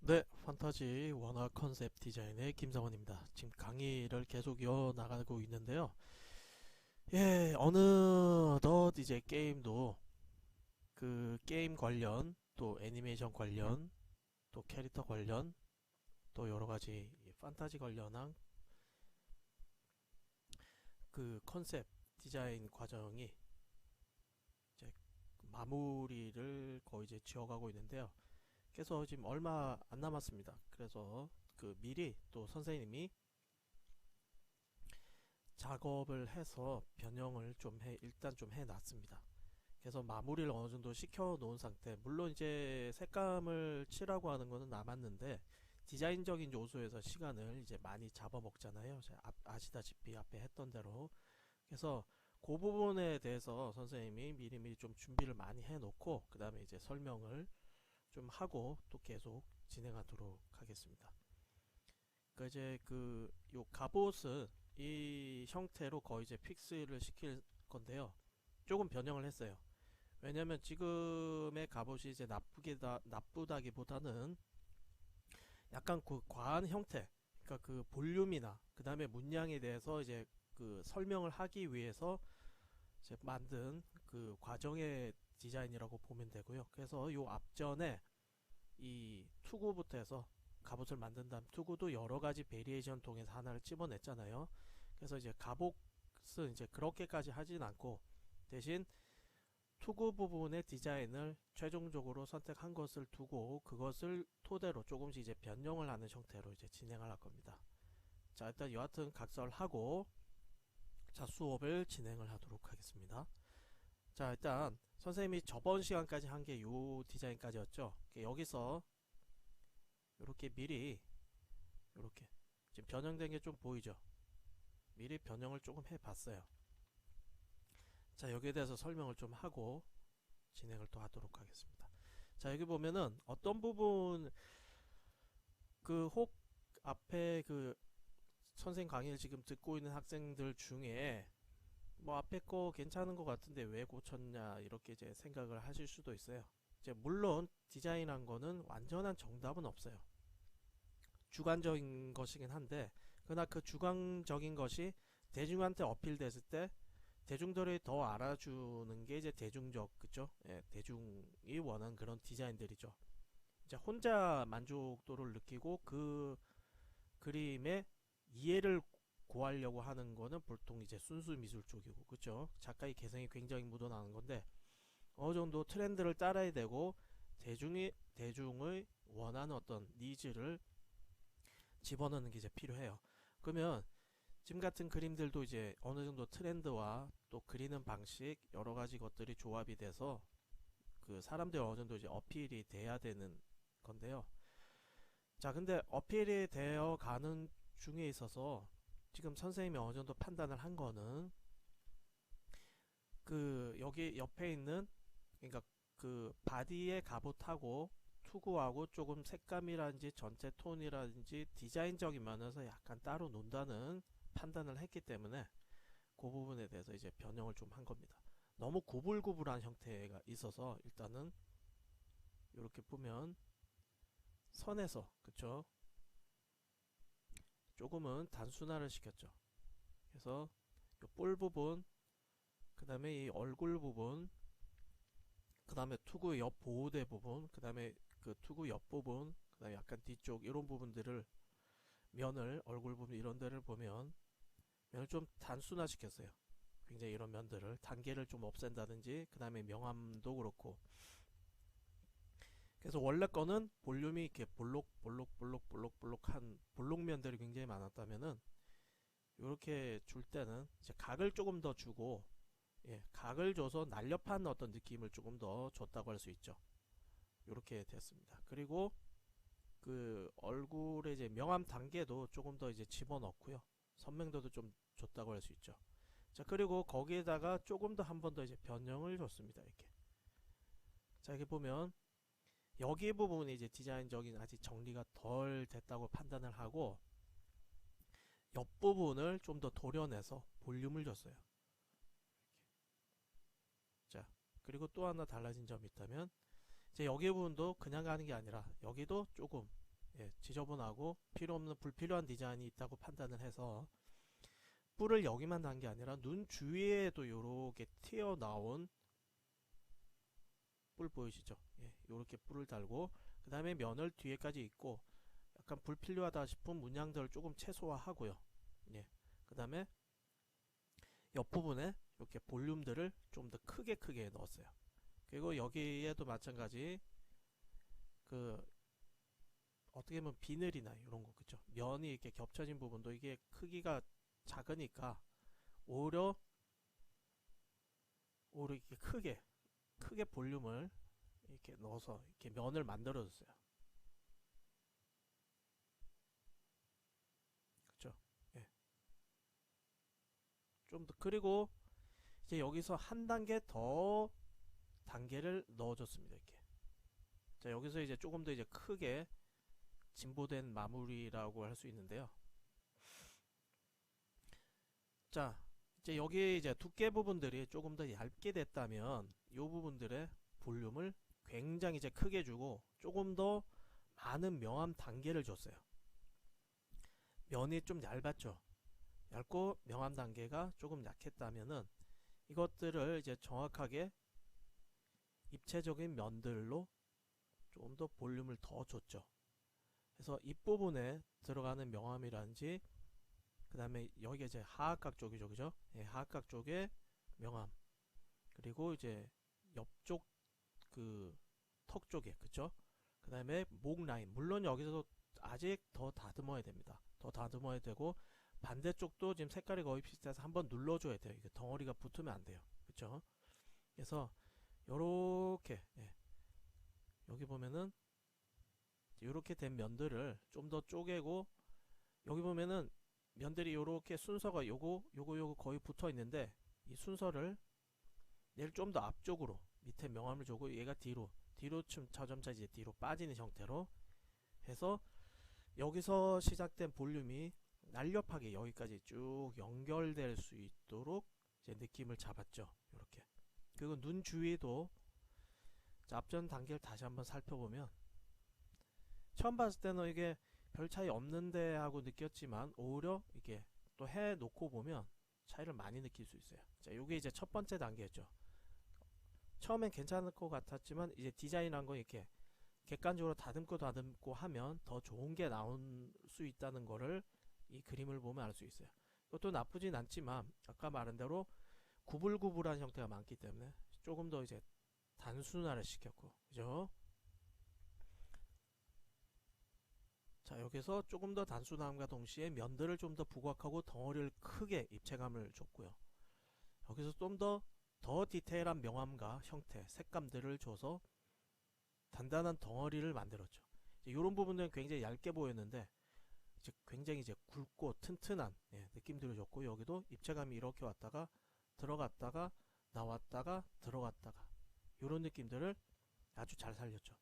네, 판타지 원화 컨셉 디자인의 김성원입니다. 지금 강의를 계속 이어나가고 있는데요. 예, 어느덧 이제 게임도 그 게임 관련, 또 애니메이션 관련, 또 캐릭터 관련, 또 여러 가지 판타지 관련한 그 컨셉 디자인 과정이 이제 마무리를 거의 이제 지어가고 있는데요. 그래서 지금 얼마 안 남았습니다. 그래서 그 미리 또 선생님이 작업을 해서 변형을 좀 일단 좀 해놨습니다. 그래서 마무리를 어느 정도 시켜 놓은 상태. 물론 이제 색감을 칠하고 하는 거는 남았는데 디자인적인 요소에서 시간을 이제 많이 잡아먹잖아요. 제가 아시다시피 앞에 했던 대로. 그래서 그 부분에 대해서 선생님이 미리미리 좀 준비를 많이 해놓고 그 다음에 이제 설명을 좀 하고 또 계속 진행하도록 하겠습니다. 그러니까 이제 그 요 갑옷은 이 형태로 거의 이제 픽스를 시킬 건데요. 조금 변형을 했어요. 왜냐면 지금의 갑옷이 이제 나쁘다기보다는 약간 그 과한 형태, 그러니까 그 볼륨이나 그 다음에 문양에 대해서 이제 그 설명을 하기 위해서 이제 만든 그 과정의 디자인이라고 보면 되고요. 그래서 요 앞전에 이 투구부터 해서 갑옷을 만든 다음 투구도 여러 가지 베리에이션 통해서 하나를 집어냈잖아요. 그래서 이제 갑옷은 이제 그렇게까지 하진 않고 대신 투구 부분의 디자인을 최종적으로 선택한 것을 두고 그것을 토대로 조금씩 이제 변형을 하는 형태로 이제 진행을 할 겁니다. 자, 일단 여하튼 각설하고 자, 수업을 진행을 하도록 하겠습니다. 자, 일단 선생님이 저번 시간까지 한 게 요 디자인까지였죠. 여기서 이렇게 미리 이렇게 지금 변형된 게 좀 보이죠. 미리 변형을 조금 해봤어요. 자, 여기에 대해서 설명을 좀 하고 진행을 또 하도록 하겠습니다. 자, 여기 보면은 어떤 부분 그 혹 앞에 그 선생님 강의를 지금 듣고 있는 학생들 중에 뭐 앞에 거 괜찮은 것 같은데 왜 고쳤냐 이렇게 이제 생각을 하실 수도 있어요. 이제 물론 디자인한 거는 완전한 정답은 없어요. 주관적인 것이긴 한데 그러나 그 주관적인 것이 대중한테 어필됐을 때 대중들이 더 알아주는 게 이제 대중적, 그쵸? 예, 대중이 원하는 그런 디자인들이죠. 이제 혼자 만족도를 느끼고 그 그림의 이해를 구하려고 하는 거는 보통 이제 순수 미술 쪽이고, 그쵸? 작가의 개성이 굉장히 묻어나는 건데 어느 정도 트렌드를 따라야 되고 대중의 원하는 어떤 니즈를 집어넣는 게 이제 필요해요. 그러면 지금 같은 그림들도 이제 어느 정도 트렌드와 또 그리는 방식 여러 가지 것들이 조합이 돼서 그 사람들 어느 정도 이제 어필이 돼야 되는 건데요. 자, 근데 어필이 되어 가는 중에 있어서 지금 선생님이 어느 정도 판단을 한 거는 그 여기 옆에 있는 그러니까 그 바디의 갑옷하고 투구하고 조금 색감이라든지 전체 톤이라든지 디자인적인 면에서 약간 따로 논다는 판단을 했기 때문에 그 부분에 대해서 이제 변형을 좀 한 겁니다. 너무 구불구불한 형태가 있어서 일단은 이렇게 보면 선에서 그쵸 조금은 단순화를 시켰죠. 그래서 볼 부분 그 다음에 이 얼굴 부분 그 다음에 투구 옆 보호대 부분 그 다음에 그 투구 옆 부분 그 다음에 약간 뒤쪽 이런 부분들을 면을 얼굴 부분 이런 데를 보면 면을 좀 단순화 시켰어요. 굉장히 이런 면들을 단계를 좀 없앤다든지 그 다음에 명암도 그렇고 그래서 원래 거는 볼륨이 이렇게 볼록볼록볼록볼록볼록한 볼록면들이 굉장히 많았다면은 이렇게 줄 때는 이제 각을 조금 더 주고 예, 각을 줘서 날렵한 어떤 느낌을 조금 더 줬다고 할 수 있죠. 이렇게 됐습니다. 그리고 그 얼굴의 이제 명암 단계도 조금 더 이제 집어넣고요. 선명도도 좀 줬다고 할 수 있죠. 자, 그리고 거기에다가 조금 더 한 번 더 이제 변형을 줬습니다. 이렇게. 자, 이렇게 보면 여기 부분이 이제 디자인적인 아직 정리가 덜 됐다고 판단을 하고 옆부분을 좀 더 도려내서 볼륨을 줬어요. 자, 그리고 또 하나 달라진 점이 있다면 이제 여기 부분도 그냥 가는 게 아니라 여기도 조금 지저분하고 필요없는 불필요한 디자인이 있다고 판단을 해서 뿔을 여기만 단 게 아니라 눈 주위에도 요렇게 튀어나온 뿔 보이시죠? 요렇게 뿔을 달고 그 다음에 면을 뒤에까지 있고 약간 불필요하다 싶은 문양들을 조금 최소화하고요. 그 다음에 옆부분에 이렇게 볼륨들을 좀 더 크게 넣었어요. 그리고 여기에도 마찬가지 그 어떻게 보면 비늘이나 이런 거 그쵸? 면이 이렇게 겹쳐진 부분도 이게 크기가 작으니까 오히려 이렇게 크게 볼륨을 이렇게 넣어서 이렇게 면을 만들어 줬어요. 그쵸? 좀 더 그리고 이제 여기서 한 단계 더 단계를 넣어줬습니다. 이렇게. 자, 여기서 이제 조금 더 이제 크게 진보된 마무리라고 할 수 있는데요. 자, 이제 여기 이제 두께 부분들이 조금 더 얇게 됐다면 이 부분들의 볼륨을 굉장히 이제 크게 주고 조금 더 많은 명암 단계를 줬어요. 면이 좀 얇았죠. 얇고 명암 단계가 조금 약했다면은 이것들을 이제 정확하게 입체적인 면들로 좀 더 볼륨을 더 줬죠. 그래서 입부분에 들어가는 명암이라든지 그 다음에 여기가 이제 하악각 쪽이죠, 그죠? 하악각 쪽에 명암, 그리고 이제 옆쪽 그 턱 쪽에, 그쵸? 그 다음에 목 라인, 물론 여기서도 아직 더 다듬어야 됩니다. 더 다듬어야 되고 반대쪽도 지금 색깔이 거의 비슷해서 한번 눌러줘야 돼요. 이게 덩어리가 붙으면 안 돼요, 그쵸? 그래서 요렇게 여기 보면은 이렇게 된 면들을 좀 더 쪼개고 여기 보면은 면들이 요렇게 순서가 요거 거의 붙어 있는데 이 순서를 얘를 좀 더 앞쪽으로 밑에 명암을 주고 얘가 뒤로 점차 이제 뒤로 빠지는 형태로 해서 여기서 시작된 볼륨이 날렵하게 여기까지 쭉 연결될 수 있도록 이제 느낌을 잡았죠. 이렇게. 그리고 눈 주위도 앞전 단계를 다시 한번 살펴보면 처음 봤을 때는 이게 별 차이 없는데 하고 느꼈지만 오히려 이게 또 해놓고 보면 차이를 많이 느낄 수 있어요. 자, 요게 이제 첫 번째 단계였죠. 처음엔 괜찮을 것 같았지만 이제 디자인한 거 이렇게 객관적으로 다듬고 하면 더 좋은 게 나올 수 있다는 거를 이 그림을 보면 알 수 있어요. 이것도 나쁘진 않지만 아까 말한 대로 구불구불한 형태가 많기 때문에 조금 더 이제 단순화를 시켰고, 그죠? 자, 여기서 조금 더 단순함과 동시에 면들을 좀 더 부각하고 덩어리를 크게 입체감을 줬고요. 여기서 좀 더 디테일한 명암과 형태, 색감들을 줘서 단단한 덩어리를 만들었죠. 이런 부분들은 굉장히 얇게 보였는데 이제 굉장히 이제 굵고 튼튼한 느낌들을 줬고 여기도 입체감이 이렇게 왔다가 들어갔다가 나왔다가 들어갔다가 이런 느낌들을 아주 잘 살렸죠.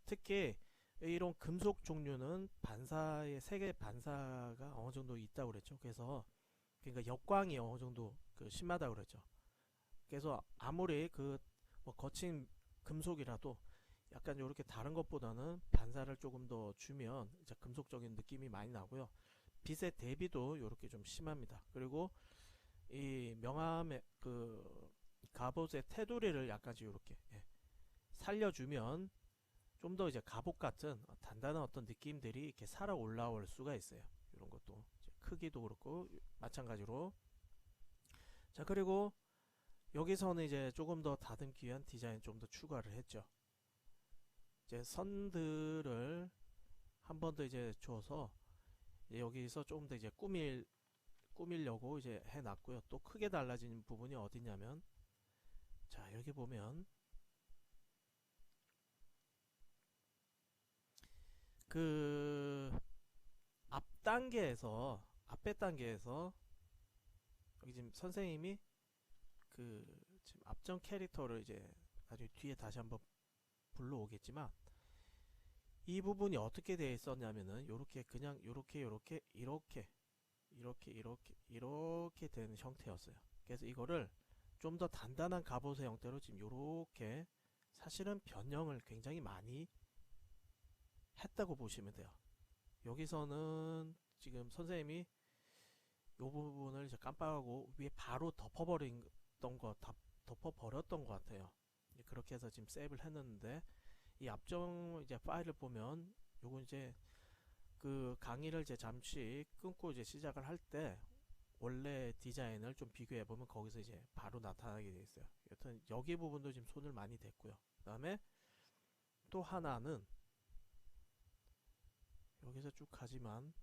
특히 이런 금속 종류는 반사의 세계 반사가 어느 정도 있다고 그랬죠. 그래서 그러니까 역광이 어느 정도 심하다고 그랬죠. 그래서 아무리 뭐 거친 금속이라도 약간 이렇게 다른 것보다는 반사를 조금 더 주면 이제 금속적인 느낌이 많이 나고요. 빛의 대비도 이렇게 좀 심합니다. 그리고 이 명암의 갑옷의 테두리를 약간씩 이렇게 살려주면 좀 더 이제 갑옷 같은 단단한 어떤 느낌들이 이렇게 살아 올라올 수가 있어요. 이런 것도 크기도 그렇고 마찬가지로. 자, 그리고 여기서는 이제 조금 더 다듬기 위한 디자인 좀 더 추가를 했죠. 이제 선들을 한 번 더 이제 줘서 여기서 조금 더 이제 꾸밀려고 이제 해놨고요. 또 크게 달라진 부분이 어디냐면, 자, 여기 보면 앞에 단계에서 여기 지금 선생님이 지금 앞전 캐릭터를 이제 나중에 뒤에 다시 한번 불러오겠지만 이 부분이 어떻게 되어 있었냐면은 요렇게 그냥 요렇게 된 형태였어요. 그래서 이거를 좀 더 단단한 갑옷의 형태로 지금 요렇게 사실은 변형을 굉장히 많이 했다고 보시면 돼요. 여기서는 지금 선생님이 요 부분을 이제 깜빡하고 위에 바로 덮어버렸던 것 같아요. 그렇게 해서 지금 세이브를 했는데, 이 앞쪽 이제 파일을 보면 요거 이제 그 강의를 이제 잠시 끊고 이제 시작을 할 때 원래 디자인을 좀 비교해 보면 거기서 이제 바로 나타나게 돼 있어요. 여튼 여기 부분도 지금 손을 많이 댔고요. 그 다음에 또 하나는 여기서 쭉 가지만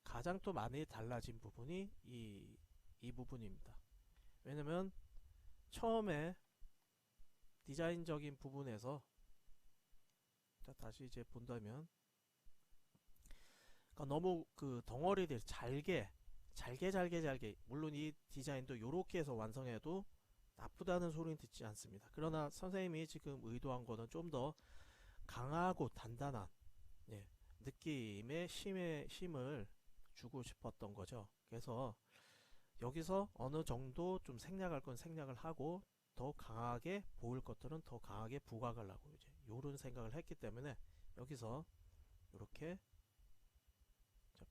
가장 또 많이 달라진 부분이 이 부분입니다. 왜냐면 처음에 디자인적인 부분에서, 자 다시 이제 본다면, 그러니까 너무 그 덩어리들 잘게 물론 이 디자인도 요렇게 해서 완성해도 나쁘다는 소리는 듣지 않습니다. 그러나 선생님이 지금 의도한 거는 좀 더 강하고 단단한, 예, 느낌의 힘을 주고 싶었던 거죠. 그래서 여기서 어느 정도 좀 생략할 건 생략을 하고 더 강하게 보일 것들은 더 강하게 부각을 하고 이제 요런 생각을 했기 때문에 여기서 이렇게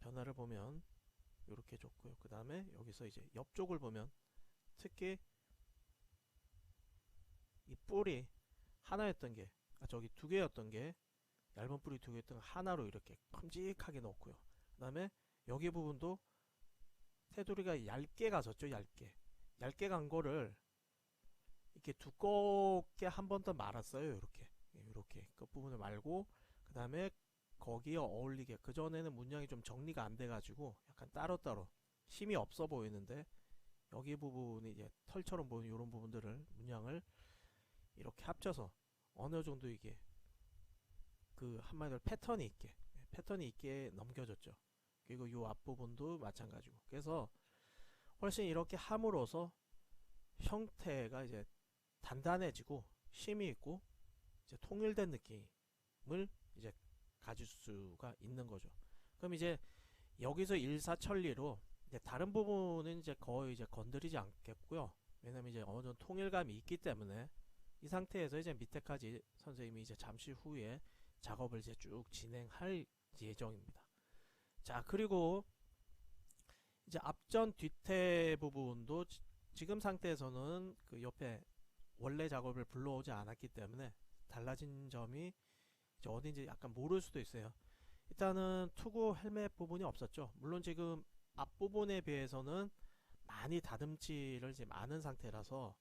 변화를 보면 이렇게 줬고요. 그 다음에 여기서 이제 옆쪽을 보면 특히 이 뿔이 하나였던 게, 저기 두 개였던 게, 얇은 뿔이 두 개였던 게 하나로 이렇게 큼직하게 넣었고요. 그 다음에 여기 부분도 테두리가 얇게 가졌죠. 얇게 간 거를 이렇게 두껍게 한 번 더 말았어요. 이렇게 끝부분을 말고, 그 다음에 거기에 어울리게, 그전에는 문양이 좀 정리가 안 돼가지고 약간 따로따로 힘이 없어 보이는데, 여기 부분이 이제 털처럼 보이는 이런 부분들을 문양을 이렇게 합쳐서 어느 정도 이게 그 한마디로 패턴이 있게 넘겨졌죠. 그리고 이 앞부분도 마찬가지고, 그래서 훨씬 이렇게 함으로써 형태가 이제 단단해지고 힘이 있고 이제 통일된 느낌을 이제 가질 수가 있는 거죠. 그럼 이제 여기서 일사천리로 이제 다른 부분은 이제 거의 이제 건드리지 않겠고요. 왜냐면 이제 어느 정도 통일감이 있기 때문에 이 상태에서 이제 밑에까지 선생님이 이제 잠시 후에 작업을 이제 쭉 진행할 예정입니다. 자, 그리고 이제 앞전 뒤태 부분도 지금 상태에서는 그 옆에 원래 작업을 불러오지 않았기 때문에 달라진 점이 이제 어딘지 약간 모를 수도 있어요. 일단은 투구 헬멧 부분이 없었죠. 물론 지금 앞부분에 비해서는 많이 다듬질을 지금 많은 상태라서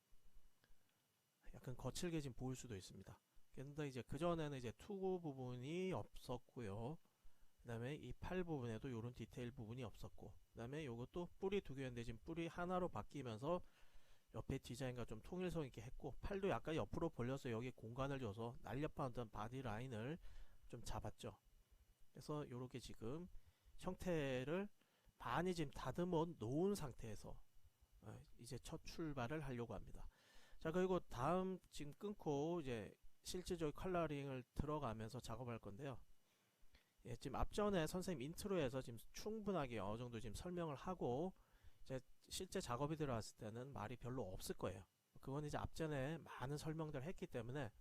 약간 거칠게 지금 보일 수도 있습니다. 근데 이제 그전에는 이제 투구 부분이 없었고요. 그 다음에 이 팔 부분에도 이런 디테일 부분이 없었고, 그 다음에 요것도 뿔이 두 개였는데 지금 뿔이 하나로 바뀌면서 옆에 디자인과 좀 통일성 있게 했고, 팔도 약간 옆으로 벌려서 여기 공간을 줘서 날렵한 바디 라인을 좀 잡았죠. 그래서 이렇게 지금 형태를 많이 지금 다듬어 놓은 상태에서 이제 첫 출발을 하려고 합니다. 자, 그리고 다음 지금 끊고 이제 실질적인 컬러링을 들어가면서 작업할 건데요. 예, 지금 앞전에 선생님 인트로에서 지금 충분하게 어느 정도 지금 설명을 하고 이제 실제 작업이 들어왔을 때는 말이 별로 없을 거예요. 그건 이제 앞전에 많은 설명들을 했기 때문에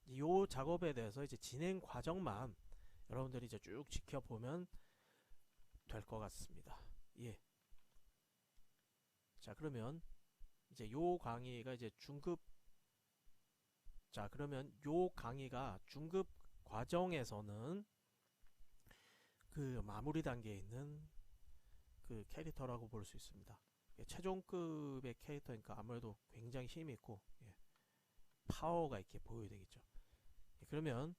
이 작업에 대해서 이제 진행 과정만 여러분들이 이제 쭉 지켜보면 될 것 같습니다. 예. 자, 그러면 이제 요 강의가 이제 중급, 자, 그러면 요 강의가 중급 과정에서는 그 마무리 단계에 있는 그 캐릭터라고 볼 수 있습니다. 최종급의 캐릭터니까 아무래도 굉장히 힘이 있고, 예, 파워가 있게 보여야 되겠죠. 예, 그러면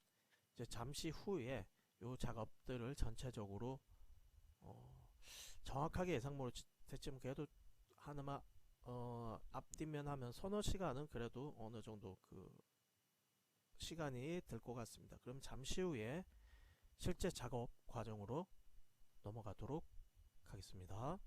이제 잠시 후에 요 작업들을 전체적으로 정확하게 예상 못했지만 그래도 하나만 앞뒷면 하면 서너 시간은 그래도 어느 정도 그 시간이 들 것 같습니다. 그럼 잠시 후에 실제 작업 과정으로 넘어가도록 하겠습니다.